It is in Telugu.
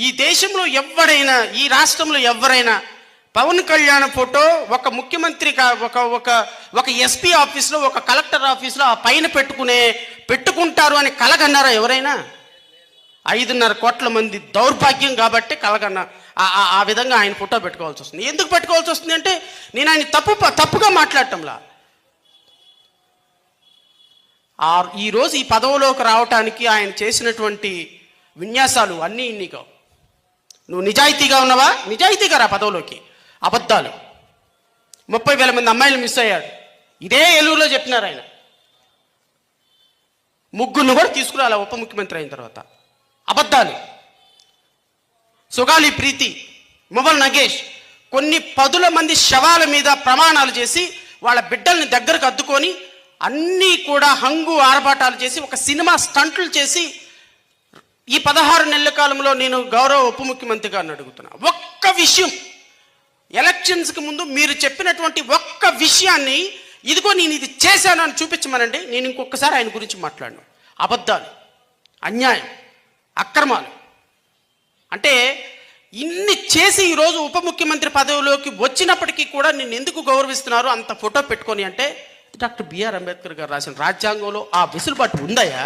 ఈ దేశంలో ఎవరైనా, ఈ రాష్ట్రంలో ఎవరైనా పవన్ కళ్యాణ్ ఫోటో ఒక ముఖ్యమంత్రి ఒక ఎస్పీ ఆఫీస్లో, ఒక కలెక్టర్ ఆఫీస్లో ఆ పైన పెట్టుకుంటారు అని కలగన్నారా ఎవరైనా? 5.5 కోట్ల మంది దౌర్భాగ్యం కాబట్టి కలగన్న ఆ విధంగా ఆయన ఫోటో పెట్టుకోవాల్సి వస్తుంది. ఎందుకు పెట్టుకోవాల్సి వస్తుంది అంటే, నేను ఆయన తప్పుగా మాట్లాడటంలా. ఈరోజు ఈ పదవిలోకి రావటానికి ఆయన చేసినటువంటి విన్యాసాలు అన్నీ ఇన్నిగా. నువ్వు నిజాయితీగా ఉన్నావా? నిజాయితీగా రా పదవిలోకి. అబద్ధాలు. 30,000 మంది అమ్మాయిలు మిస్ అయ్యాడు. ఇదే ఏలూరులో చెప్పినారు ఆయన. ముగ్గురు కూడా తీసుకురాలా ఉప ముఖ్యమంత్రి అయిన తర్వాత. అబద్ధాలు. సుగాలి ప్రీతి, మొబల్ నగేష్ కొన్ని 10 మంది శవాల మీద ప్రమాణాలు చేసి వాళ్ళ బిడ్డల్ని దగ్గరకు అద్దుకొని అన్నీ కూడా హంగు ఆర్భాటాలు చేసి ఒక సినిమా స్టంట్లు చేసి ఈ 16 నెలల కాలంలో నేను గౌరవ ఉప ముఖ్యమంత్రి గారిని అడుగుతున్నా, ఒక్క విషయం ఎలక్షన్స్కి ముందు మీరు చెప్పినటువంటి ఒక్క విషయాన్ని ఇదిగో నేను ఇది చేశాను అని చూపించమనండి, నేను ఇంకొకసారి ఆయన గురించి మాట్లాడను. అబద్ధాలు, అన్యాయం, అక్రమాలు. అంటే ఇన్ని చేసి ఈరోజు ఉప ముఖ్యమంత్రి పదవిలోకి వచ్చినప్పటికీ కూడా నేను ఎందుకు గౌరవిస్తున్నారు అంత ఫోటో పెట్టుకొని అంటే, డాక్టర్ బిఆర్ అంబేద్కర్ గారు రాసిన రాజ్యాంగంలో ఆ వెసులుబాటు ఉందయా?